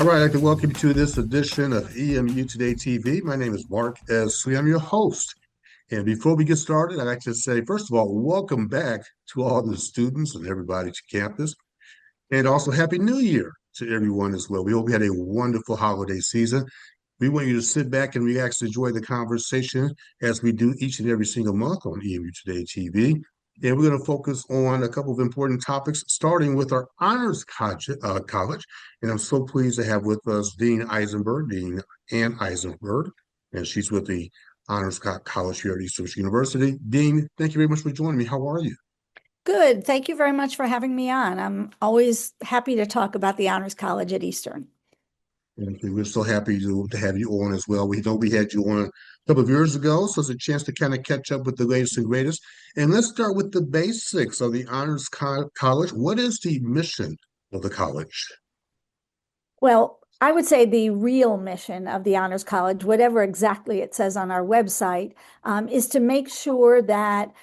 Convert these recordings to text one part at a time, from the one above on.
All right, I'd like to welcome you to this edition of EMU Today TV. My name is Mark Esley. I'm your host. And before we get started, I'd like to say, first of all, welcome back to all the students and everybody to campus. And also, Happy New Year to everyone as well. We hope you had a wonderful holiday season. We want you to sit back and relax, enjoy the conversation as we do each and every single month on EMU Today TV. And we're going to focus on a couple of important topics, starting with our honors college. And I'm so pleased to have with us Dean Eisenberg, Dean Ann Eisenberg, and she's with the Honors College here at Eastern University. Dean, thank you very much for joining me. How are you? Good. Thank you very much for having me on. I'm always happy to talk about the Honors College at Eastern. And we're so happy to have you on as well. We know we had you on a couple of years ago, so it's a chance to kind of catch up with the latest and greatest. And let's start with the basics of the College. What is the mission of the college? Well, I would say the real mission of the Honors College, whatever exactly it says on our website, is to make sure that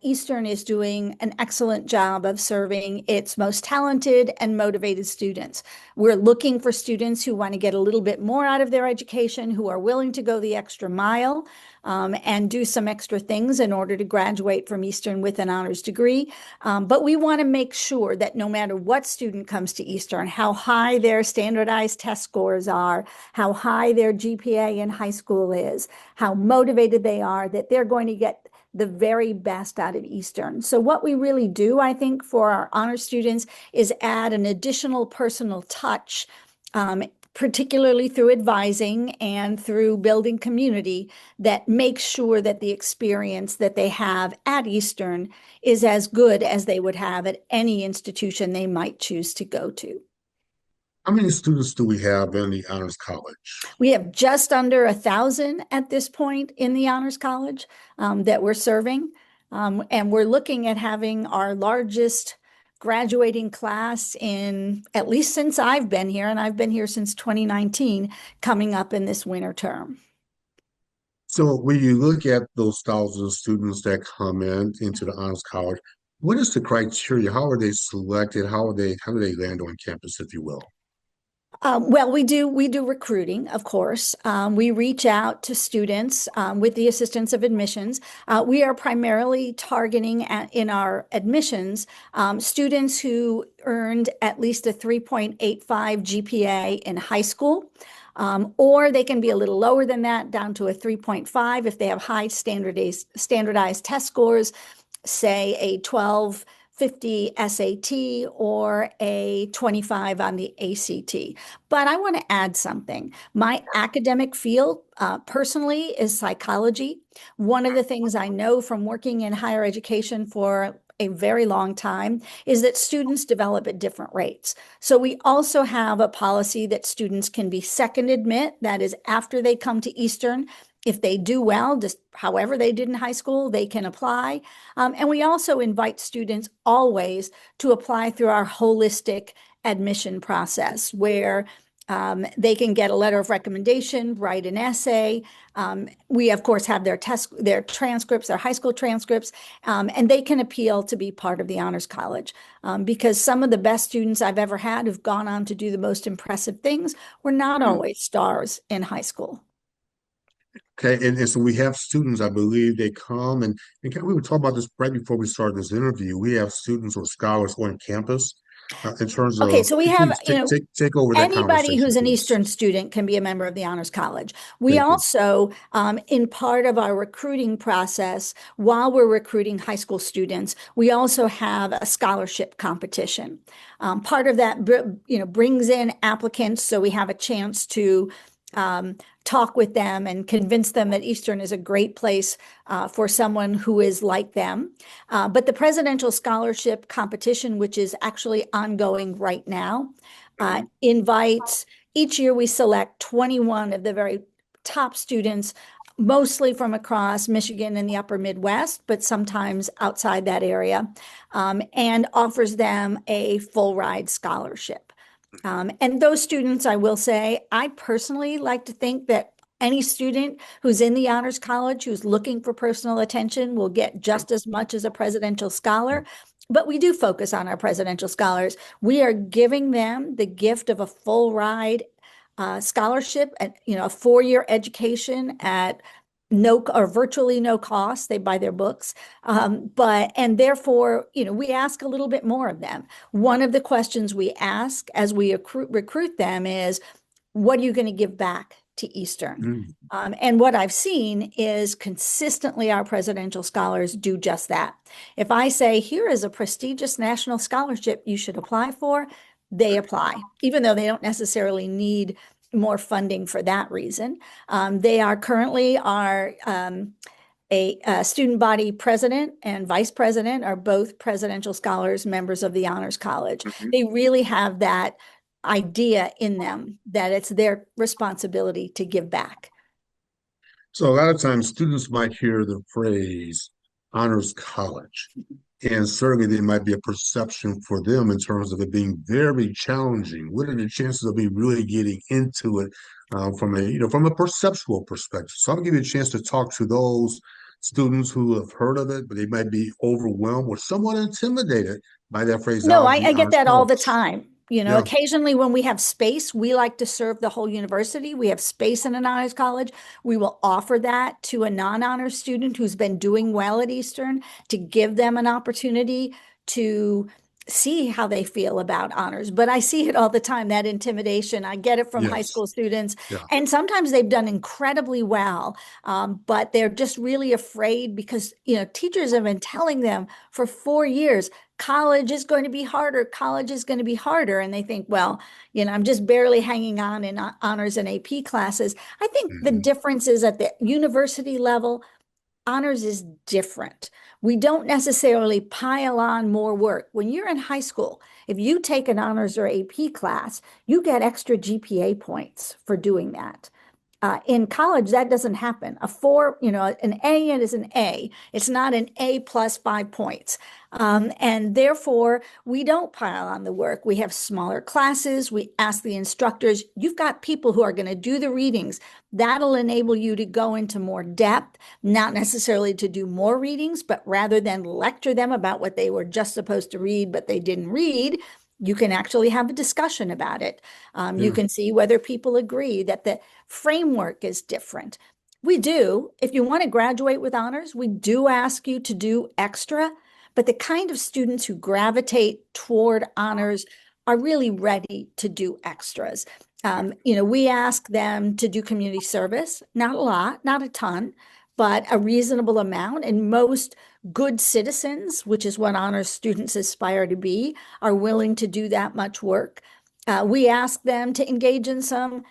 Eastern is doing an excellent job of serving its most talented and motivated students. We're looking for students who want to get a little bit more out of their education, who are willing to go the extra mile, and do some extra things in order to graduate from Eastern with an honors degree. But we want to make sure that no matter what student comes to Eastern, how high their standardized test scores are, how high their GPA in high school is, how motivated they are, that they're going to get the very best out of Eastern. So what we really do, I think, for our honor students is add an additional personal touch, particularly through advising and through building community that makes sure that the experience that they have at Eastern is as good as they would have at any institution they might choose to go to. How many students do we have in the Honors College? We have just under 1,000 at this point in the Honors College that we're serving. And we're looking at having our largest graduating class in at least since I've been here, and I've been here since 2019, coming up in this winter term. So when you look at those thousands of students that come into the Honors College, what is the criteria? How are they selected? How do they land on campus, if you will? Well, we do recruiting, of course. We reach out to students with the assistance of admissions. We are primarily targeting in our admissions students who earned at least a 3.85 GPA in high school. Or they can be a little lower than that, down to a 3.5 if they have high standardized test scores, say a 1250 SAT or a 25 on the ACT. But I want to add something. My academic field personally is psychology. One of the things I know from working in higher education for a very long time is that students develop at different rates. So we also have a policy that students can be second admit, that is after they come to Eastern. If they do well, just however they did in high school, they can apply. And we also invite students always to apply through our holistic admission process, where they can get a letter of recommendation, write an essay. We, of course, have their transcripts, their high school transcripts, and they can appeal to be part of the Honors College because some of the best students I've ever had who've gone on to do the most impressive things were not always stars in high school. Okay, and so we have students, I believe they come we were talking about this right before we started this interview. We have students or scholars on campus in terms Okay, of, so we have, please take over that anybody conversation, who's an please. Eastern student can be a member of the Honors College. We Thank you. also, in part of our recruiting process, while we're recruiting high school students, we also have a scholarship competition. Part of that, brings in applicants, so we have a chance to talk with them and convince them that Eastern is a great place for someone who is like them. But the presidential scholarship competition, which is actually ongoing right now, invites, each year we select 21 of the very top students, mostly from across Michigan and the upper Midwest, but sometimes outside that area, and offers them a full ride scholarship. And those students, I will say, I personally like to think that any student who's in the Honors College who's looking for personal attention will get just as much as a presidential scholar. But we do focus on our presidential scholars. We are giving them the gift of a full ride scholarship at, a 4-year education at no or virtually no cost. They buy their books. And therefore, we ask a little bit more of them. One of the questions we ask as we recruit them is, what are you going to give back to Eastern? Mm. And what I've seen is consistently our presidential scholars do just that. If I say, here is a prestigious national scholarship you should apply for, they apply, even though they don't necessarily need more funding for that reason. They are currently a student body president and vice president are both presidential scholars, members of the Honors College. Mhm. They really have that idea in them that it's their responsibility to give back. So a lot of times students might hear the phrase honors college, and certainly there might be a perception for them in terms of it being very challenging. What are the chances of me really getting into it from a perceptual perspective? So I'm gonna give you a chance to talk to those students who have heard of it, but they might be overwhelmed or somewhat intimidated by that No, I, phraseology, I get honors that all the college. time. Yeah. Occasionally when we have space, we like to serve the whole university. We have space in an honors college. We will offer that to a non-honors student who's been doing well at Eastern to give them an opportunity to see how they feel about honors. But I see it all the time, that intimidation. I get it from high Yes. school students. Yeah. And sometimes they've done incredibly well, but they're just really afraid because, teachers have been telling them for 4 years, college is going to be harder. College is going to be harder. And they think, well, I'm just barely hanging on in honors and AP classes. I think the Mhm. difference is at the university level, honors is different. We don't necessarily pile on more work. When you're in high school, if you take an honors or AP class, you get extra GPA points for doing that. In college, that doesn't happen. An A is an A. It's not an A plus 5 points. And therefore, we don't pile on the work. We have smaller classes. We ask the instructors, you've got people who are going to do the readings. That'll enable you to go into more depth, not necessarily to do more readings, but rather than lecture them about what they were just supposed to read, but they didn't read, you can actually have a discussion about it. You Yeah. can see whether people agree that the framework is different. We do, if you want to graduate with honors, we do ask you to do extra, but the kind of students who gravitate toward honors are really ready to do extras. We ask them to do community service, not a lot, not a ton, but a reasonable amount. And most good citizens, which is what honors students aspire to be, are willing to do that much work. We ask them to engage in some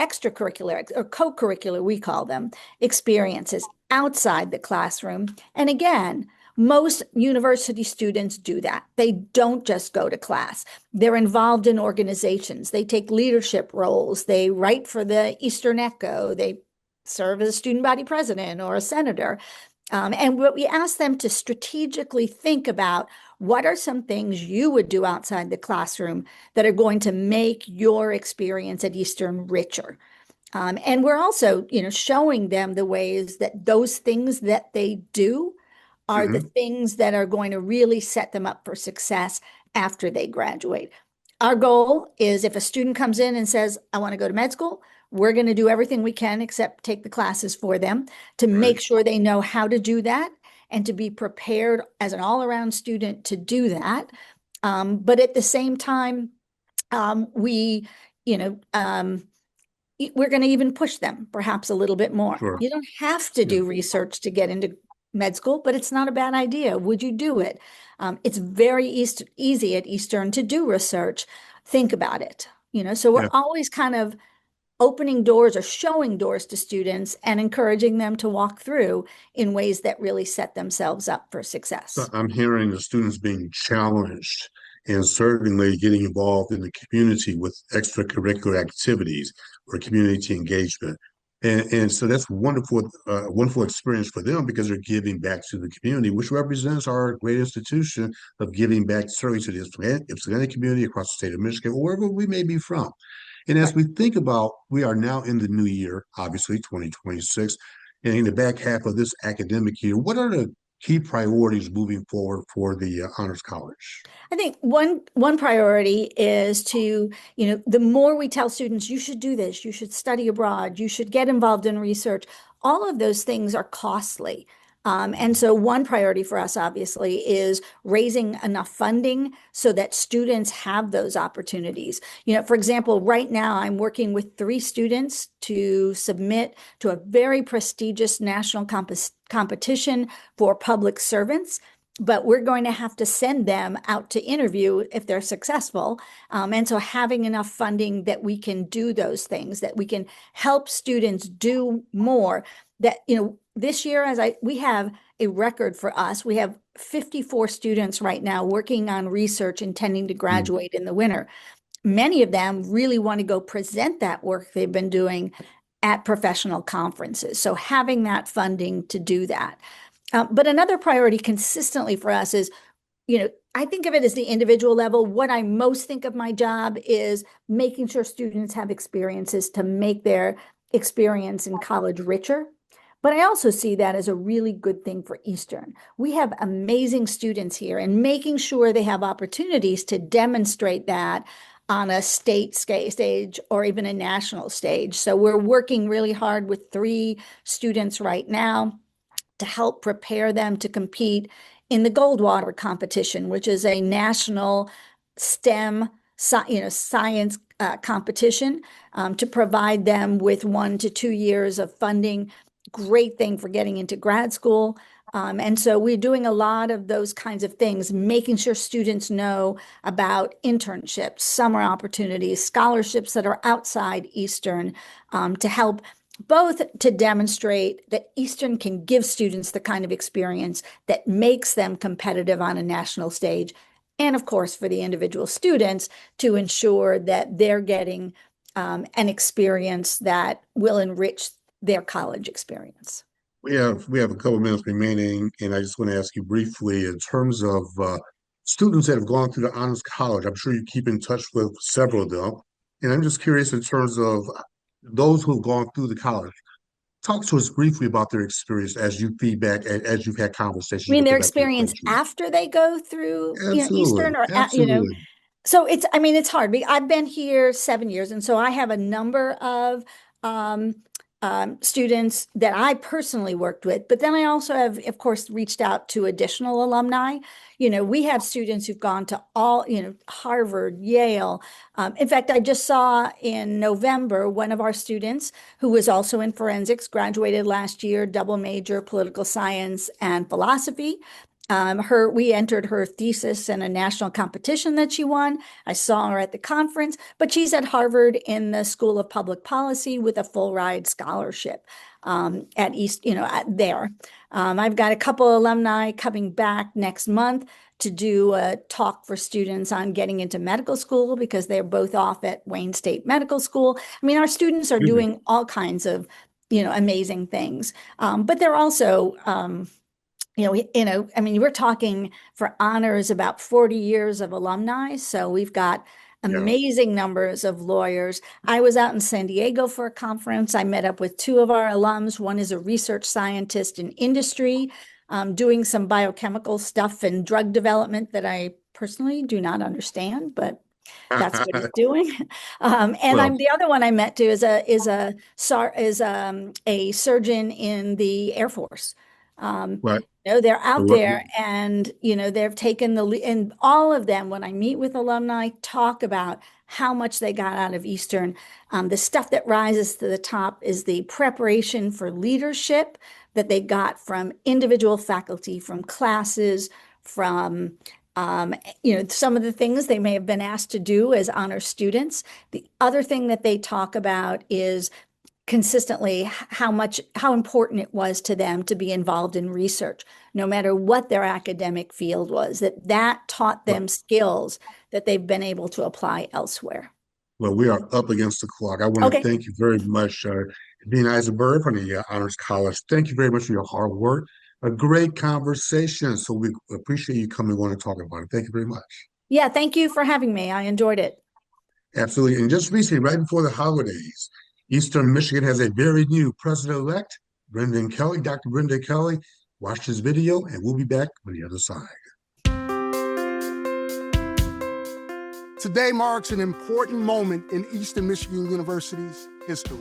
extracurricular or co-curricular, we call them, experiences outside the classroom. And again, most university students do that. They don't just go to class. They're involved in organizations. They take leadership roles. They write for the Eastern Echo. They serve as a student body president or a senator. And what we ask them to strategically think about, what are some things you would do outside the classroom that are going to make your experience at Eastern richer? And we're also, showing them the ways that those things that they do are the Mhm. things that are going to really set them up for success after they graduate. Our goal is, if a student comes in and says, I want to go to med school, we're going to do everything we can except take the classes for them to Right. make sure they know how to do that and to be prepared as an all-around student to do that. But at the same time, we, you know, we're going to even push them perhaps a little bit more. Sure. You don't have to Yeah. do research to get into med school, but it's not a bad idea. Would you do it? It's very easy at Eastern to do research. Think about it. So we're Yeah. always kind of opening doors or showing doors to students and encouraging them to walk through in ways that really set themselves up for So success. I'm hearing the students being challenged and certainly getting involved in the community with extracurricular activities or community engagement. And so that's wonderful experience for them because they're giving back to the community, which represents our great institution of giving back certainly to the Ypsilanti community across the state of Michigan, or wherever we may be from. And as Right. we think about, we are now in the new year, obviously 2026, and in the back half of this academic year, what are the key priorities moving forward for the Honors College? I think one priority is to, the more we tell students, you should do this, you should study abroad, you should get involved in research, all of those things are costly. And so one priority for us, obviously, is raising enough funding so that students have those opportunities. For example, right now I'm working with 3 students to submit to a very prestigious national competition for public servants. But we're going to have to send them out to interview if they're successful. And so having enough funding that we can do those things, that we can help students do more, that, this year, we have a record for us. We have 54 students right now working on research intending to graduate in the winter. Many of them really want to go present that work they've been doing at professional conferences. So having that funding to do that. But another priority consistently for us is, I think of it as the individual level. What I most think of my job is making sure students have experiences to make their experience in college richer. But I also see that as a really good thing for Eastern. We have amazing students here, and making sure they have opportunities to demonstrate that on a state stage or even a national stage. So we're working really hard with 3 students right now to help prepare them to compete in the Goldwater competition, which is a national STEM, science competition, to provide them with 1 to 2 years of funding. Great thing for getting into grad school. And so we're doing a lot of those kinds of things, making sure students know about internships, summer opportunities, scholarships that are outside Eastern, to help both to demonstrate that Eastern can give students the kind of experience that makes them competitive on a national stage, and of course for the individual students to ensure that they're getting an experience that will enrich their college experience. We have a couple of minutes remaining, and I just want to ask you briefly in terms of students that have gone through the Honors College. I'm sure you keep in touch with several of them, and I'm just curious in terms of those who've gone through the college. Talk to us briefly about their experience as you feedback, as you've had I conversations mean, with their them after experience graduation. after they go through, Absolutely, Eastern, or absolutely. so it's hard. I've been here 7 years, and so I have a number of um, students that I personally worked with, but then I also have, of course, reached out to additional alumni. We have students who've gone to all, Harvard, Yale. In fact, I just saw in November, one of our students who was also in forensics, graduated last year, double major, political science and philosophy. We entered her thesis in a national competition that she won. I saw her at the conference, but she's at Harvard in the School of Public Policy with a full ride scholarship at East, there. I've got a couple alumni coming back next month to do a talk for students on getting into medical school because they're both off at Wayne State Medical School. I mean, our students are Excuse me. doing all kinds of, amazing things, but they're also I mean, we're talking for honors about 40 years of alumni. So we've got Yeah. amazing numbers of lawyers. I was out in San Diego for a conference. I met up with 2 of our alums. One is a research scientist in industry, doing some biochemical stuff and drug development that I personally do not understand, but that's what he's doing. And Well, I'm the other one I met too is a surgeon in the Air Force. Um, right. they're out Well, there and, they've taken and all of them, when I meet with alumni, talk about how much they got out of Eastern. The stuff that rises to the top is the preparation for leadership that they got from individual faculty, from classes, from some of the things they may have been asked to do as honor students. The other thing that they talk about is consistently how important it was to them to be involved in research, no matter what their academic field was, that taught well, them skills that they've been able to apply elsewhere. well, we are up against the clock. I want to Okay. thank you very much, Dean Eisenberg from the Honors College. Thank you very much for your hard work. A great conversation. So we appreciate you coming on and talking about it. Thank you very much. Yeah, thank you for having me. I enjoyed it. Absolutely. And just recently, right before the holidays, Eastern Michigan has a very new president-elect, Brendan Kelly, Dr. Brendan Kelly. Watch this video and we'll be back on the other side. Today marks an important moment in Eastern Michigan University's history.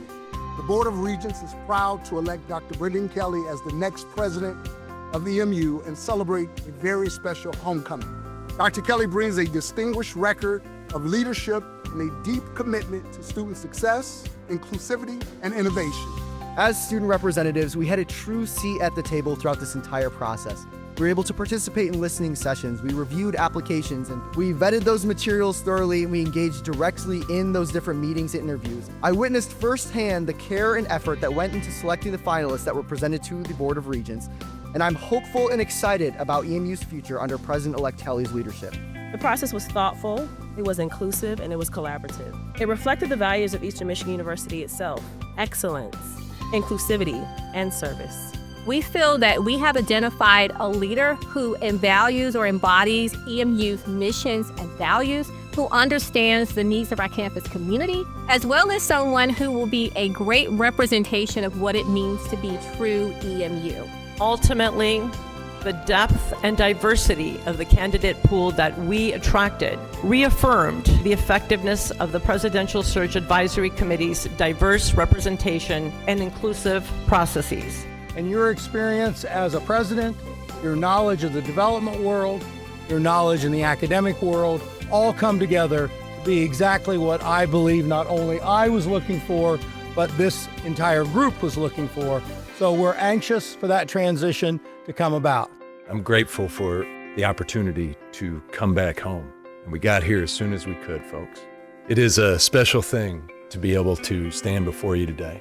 The Board of Regents is proud to elect Dr. Brendan Kelly as the next president of EMU and celebrate a very special homecoming. Dr. Kelly brings a distinguished record of leadership and a deep commitment to student success, inclusivity, and innovation. As student representatives, we had a true seat at the table throughout this entire process. We were able to participate in listening sessions, we reviewed applications, and we vetted those materials thoroughly, and we engaged directly in those different meetings and interviews. I witnessed firsthand the care and effort that went into selecting the finalists that were presented to the Board of Regents, and I'm hopeful and excited about EMU's future under President-elect Kelly's leadership. The process was thoughtful, it was inclusive, and it was collaborative. It reflected the values of Eastern Michigan University itself: excellence, inclusivity, and service. We feel that we have identified a leader who values or embodies EMU's missions and values, who understands the needs of our campus community, as well as someone who will be a great representation of what it means to be true EMU. Ultimately, the depth and diversity of the candidate pool that we attracted reaffirmed the effectiveness of the Presidential Search Advisory Committee's diverse representation and inclusive processes. And your experience as a president, your knowledge of the development world, your knowledge in the academic world, all come together to be exactly what I believe not only I was looking for, but this entire group was looking for. So we're anxious for that transition to come about. I'm grateful for the opportunity to come back home. And we got here as soon as we could, folks. It is a special thing to be able to stand before you today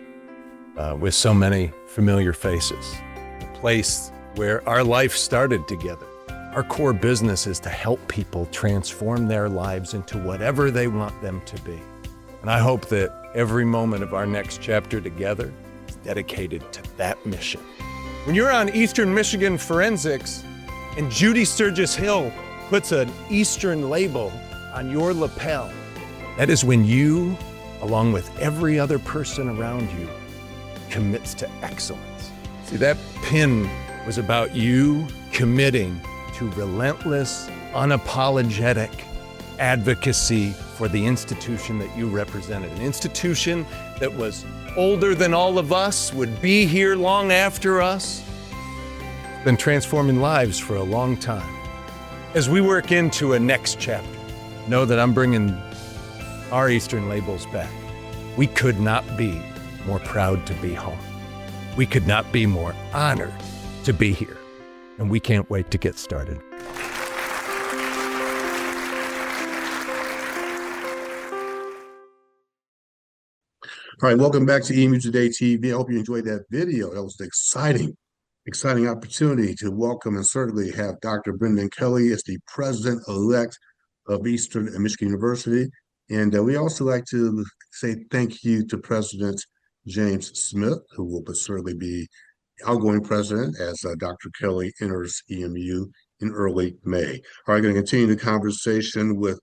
with so many familiar faces. A place where our life started together. Our core business is to help people transform their lives into whatever they want them to be. And I hope that every moment of our next chapter together is dedicated to that mission. When you're on Eastern Michigan Forensics and Judy Sturgis Hill puts an Eastern label on your lapel, that is when you, along with every other person around you, commits to excellence. See, that pin was about you committing to relentless, unapologetic advocacy for the institution that you represented, an institution that was older than all of us, would be here long after us. It's been transforming lives for a long time. As we work into a next chapter, know that I'm bringing our Eastern labels back. We could not be more proud to be home. We could not be more honored to be here. And we can't wait to get started. All right, welcome back to EMU Today TV. I hope you enjoyed that video. That was an exciting opportunity to welcome and certainly have Dr. Brendan Kelly as the president-elect of Eastern Michigan University. And we also like to say thank you to President James Smith, who will certainly be outgoing president as Dr. Kelly enters EMU in early May. All right, going to continue the conversation with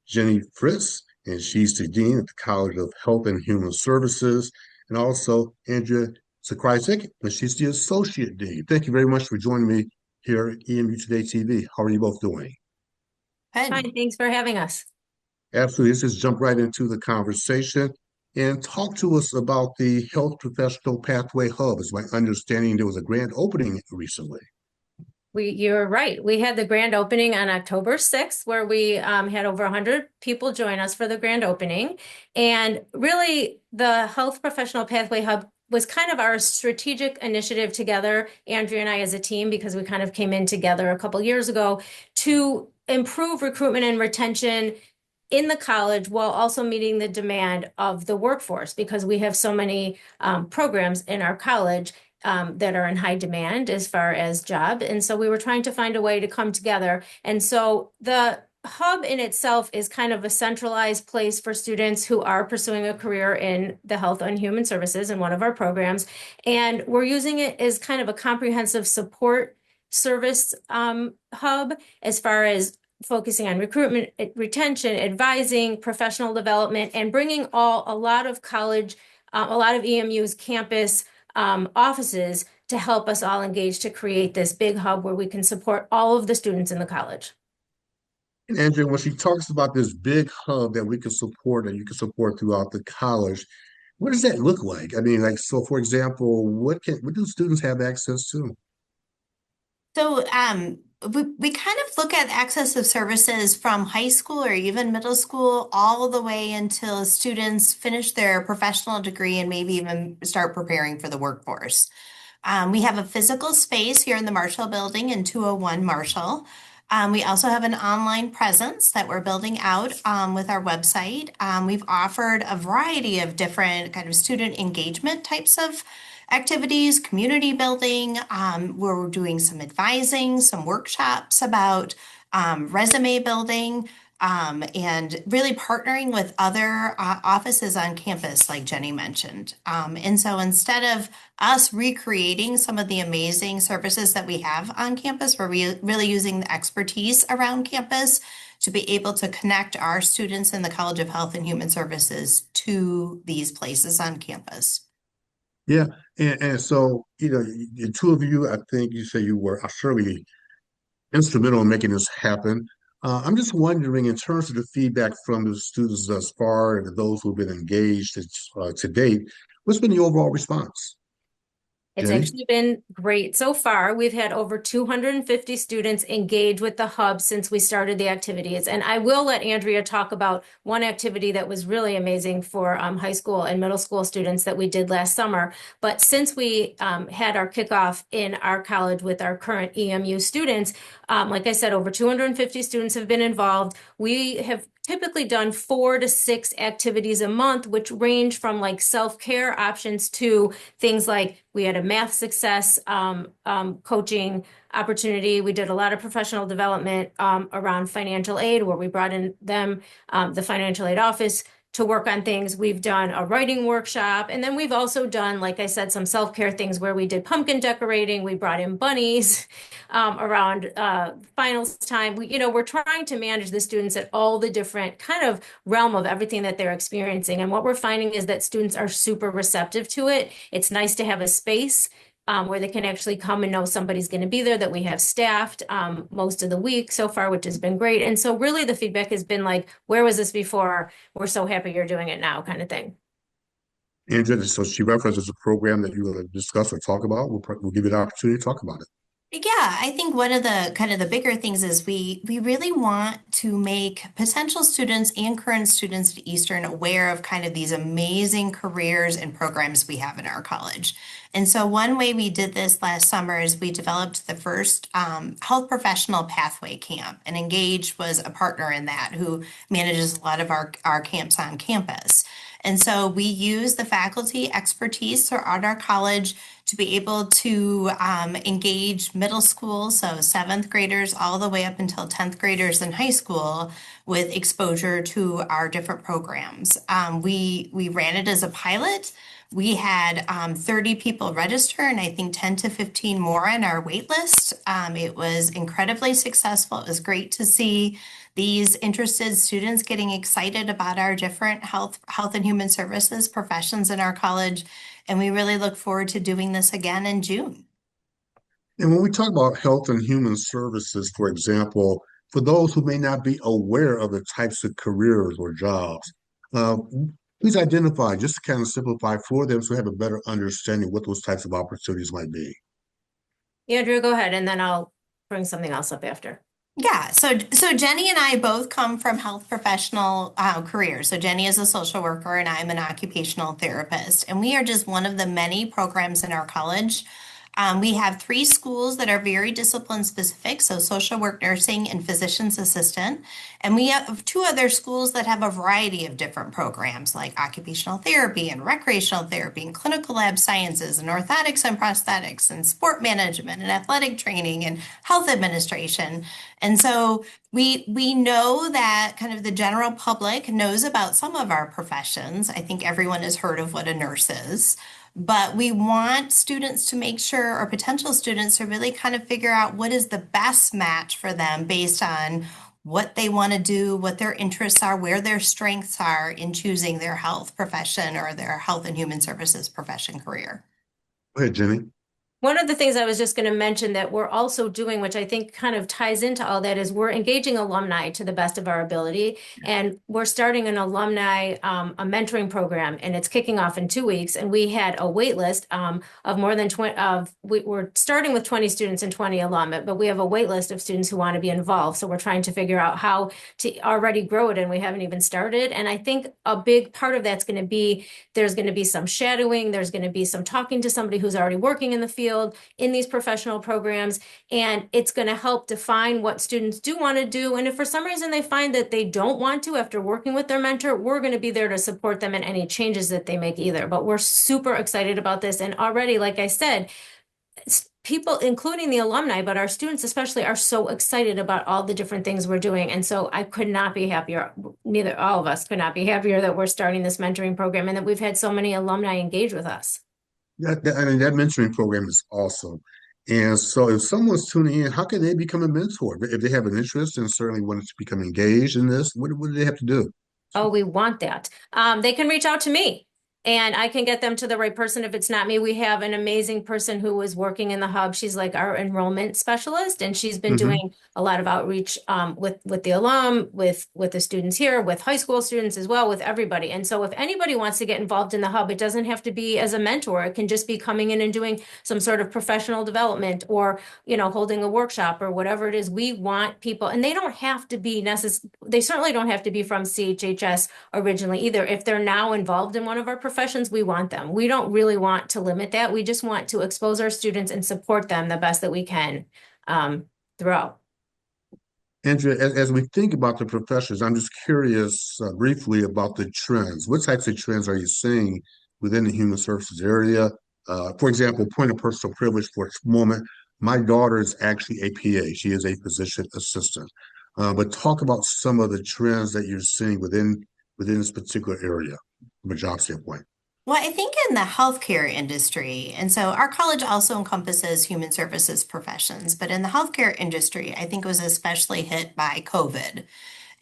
Jenny Fritz, and she's the Dean at the College of Health and Human Services, and also Andrea Zakrycek, and she's the Associate Dean. Thank you very much for joining me here at EMU Today TV. How are you both doing? Fine, thanks for having us. Absolutely. Let's just jump right into the conversation and talk to us about the Health Professional Pathway Hub. It's my understanding there was a grand opening recently. You're right. We had the grand opening on October 6th, where we had over 100 people join us for the grand opening. And really, the Health Professional Pathway Hub was kind of our strategic initiative together, Andrea and I as a team, because we kind of came in together a couple years ago to improve recruitment and retention in the college while also meeting the demand of the workforce, because we have so many programs in our college that are in high demand as far as job. And so we were trying to find a way to come together. And so the hub in itself is kind of a centralized place for students who are pursuing a career in the health and human services in one of our programs. And we're using it as kind of a comprehensive support service hub as far as focusing on recruitment, retention, advising, professional development, and bringing a lot of college, a lot of EMU's campus offices to help us all engage to create this big hub where we can support all of the students in the college. And Andrea, when she talks about this big hub that we can support and you can support throughout the college, what does that look like? I mean, like, so for example, what do students have access to? So we kind of look at access of services from high school or even middle school all the way until students finish their professional degree and maybe even start preparing for the workforce. We have a physical space here in the Marshall Building in 201 Marshall. We also have an online presence that we're building out with our website. We've offered a variety of different kind of student engagement types of activities, community building. We're doing some advising, some workshops about resume building, and really partnering with other offices on campus, like Jenny mentioned. And so instead of us recreating some of the amazing services that we have on campus, we're really using the expertise around campus to be able to connect our students in the College of Health and Human Services to these places on campus. Yeah, and so, the two of you, I think you say you were surely instrumental in making this happen. I'm just wondering, in terms of the feedback from the students thus far and those who've been engaged to date, what's been the overall response? It's Jenny? actually been great so far. We've had over 250 students engage with the hub since we started the activities. And I will let Andrea talk about one activity that was really amazing for high school and middle school students that we did last summer. But since we had our kickoff in our college with our current EMU students, like I said, over 250 students have been involved. We have typically done 4 to 6 activities a month, which range from like self-care options to things like we had a math success coaching opportunity. We did a lot of professional development around financial aid, where we brought in them, the financial aid office, to work on things. We've done a writing workshop. And then we've also done, like I said, some self-care things where we did pumpkin decorating. We brought in bunnies around finals time. We're trying to manage the students at all the different kind of realm of everything that they're experiencing. And what we're finding is that students are super receptive to it. It's nice to have a space where they can actually come and know somebody's going to be there, that we have staffed most of the week so far, which has been great. And so really the feedback has been like, where was this before? We're so happy you're doing it now, kind of thing. Andrea, so she references a program that you want to discuss or talk about. We'll give you the opportunity to talk about it. Yeah, I think one of the kind of the bigger things is we really want to make potential students and current students at Eastern aware of kind of these amazing careers and programs we have in our college. And so one way we did this last summer is we developed the first health professional pathway camp, and Engage was a partner in that who manages a lot of our camps on campus. And so we use the faculty expertise throughout our college to be able to engage middle school, so 7th graders all the way up until 10th graders in high school with exposure to our different programs. We ran it as a pilot. We had 30 people register and I think 10 to 15 more on our wait list. It was incredibly successful. It was great to see these interested students getting excited about our different health and human services professions in our college. And we really look forward to doing this again in June. And when we talk about health and human services, for example, for those who may not be aware of the types of careers or jobs, please identify, just to kind of simplify for them so they have a better understanding what those types of opportunities might be. Andrea, go ahead, and then I'll bring something else up after. Yeah, so Jenny and I both come from health professional careers. So Jenny is a social worker and I'm an occupational therapist. And we are just one of the many programs in our college. We have 3 schools that are very discipline specific, so social work, nursing, and physician's assistant. And we have 2 other schools that have a variety of different programs like occupational therapy and recreational therapy and clinical lab sciences and orthotics and prosthetics and sport management and athletic training and health administration. And so we know that kind of the general public knows about some of our professions. I think everyone has heard of what a nurse is. But we want students to make sure, or potential students to really kind of figure out what is the best match for them based on what they want to do, what their interests are, where their strengths are in choosing their health profession or their health and human services profession career. Go ahead, Jenny. One of the things I was just going to mention that we're also doing, which I think kind of ties into all that, is we're engaging alumni to the best of our ability. And we're starting an alumni, a mentoring program, and it's kicking off in 2 weeks. And we had a wait list of more than 20, we're starting with 20 students and 20 alum, but we have a wait list of students who want to be involved. So we're trying to figure out how to already grow it, and we haven't even started. And I think a big part of that's going to be, there's going to be some shadowing, there's going to be some talking to somebody who's already working in the field in these professional programs, and it's going to help define what students do want to do. And if for some reason they find that they don't want to after working with their mentor, we're going to be there to support them in any changes that they make either. But we're super excited about this, and already, like I said, people, including the alumni, but our students especially, are so excited about all the different things we're doing. And so I could not be happier, all of us could not be happier that we're starting this mentoring program and that we've had so many alumni engage with us. That mentoring program is awesome. And so if someone's tuning in, how can they become a mentor? If they have an interest and certainly want to become engaged in this, what do they have to do? Oh, we want that. They can reach out to me, and I can get them to the right person if it's not me. We have an amazing person who is working in the hub. She's like our enrollment specialist, and she's been doing a lot of outreach with the alum, with the students here, with high school students as well, with everybody. And so if anybody wants to get involved in the hub, it doesn't have to be as a mentor. It can just be coming in and doing some sort of professional development, or, you know, holding a workshop or whatever it is. We want people, and they don't have to be they certainly don't have to be from CHHS originally either. If they're now involved in one of our professions, we want them. We don't really want to limit that. We just want to expose our students and support them the best that we can throughout. Andrea, as we think about the professions, I'm just curious briefly about the trends. What types of trends are you seeing within the human services area? For example, point of personal privilege for a moment. My daughter is actually a PA. She is a physician assistant. But talk about some of the trends that you're seeing within this particular area from a job standpoint. Well, I think in the healthcare industry, and so our college also encompasses human services professions, but in the healthcare industry, I think it was especially hit by COVID.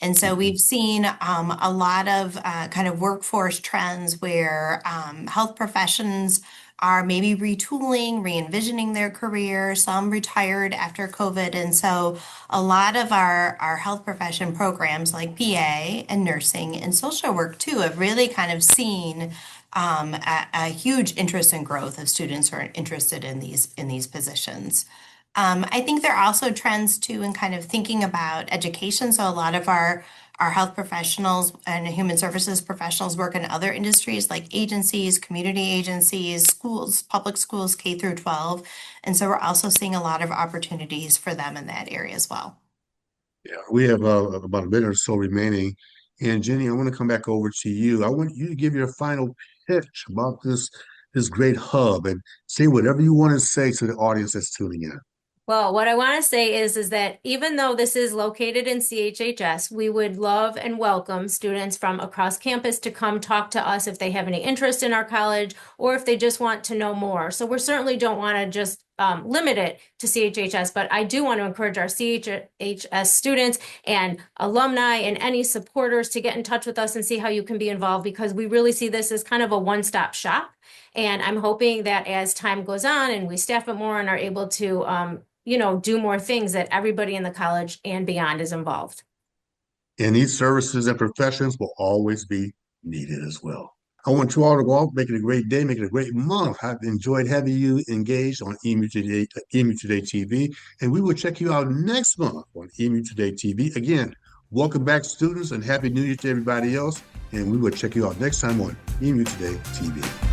And so we've seen a lot of kind of workforce trends where health professions are maybe retooling, re-envisioning their career. Some retired after COVID. And so a lot of our health profession programs like PA and nursing and social work too have really kind of seen a huge interest and growth of students who are interested in these positions. I think there are also trends too in kind of thinking about education. So a lot of our health professionals and human services professionals work in other industries like agencies, community agencies, schools, public schools, K through 12. And so we're also seeing a lot of opportunities for them in that area as well. Yeah, we have about a minute or so remaining. And Jenny, I want to come back over to you. I want you to give your final pitch about this great hub and say whatever you want to say to the audience that's tuning in. Well, what I want to say is that even though this is located in CHHS, we would love and welcome students from across campus to come talk to us if they have any interest in our college or if they just want to know more. So we certainly don't want to just limit it to CHHS, but I do want to encourage our CHHS students and alumni and any supporters to get in touch with us and see how you can be involved, because we really see this as kind of a one-stop shop. And I'm hoping that as time goes on and we staff it more and are able to do more things, that everybody in the college and beyond is involved. And these services and professions will always be needed as well. I want you all to go out, make it a great day, make it a great month. I've enjoyed having you engaged on EMU Today TV, and we will check you out next month on EMU Today TV. Again, welcome back, students, and Happy New Year to everybody else, and we will check you out next time on EMU Today TV.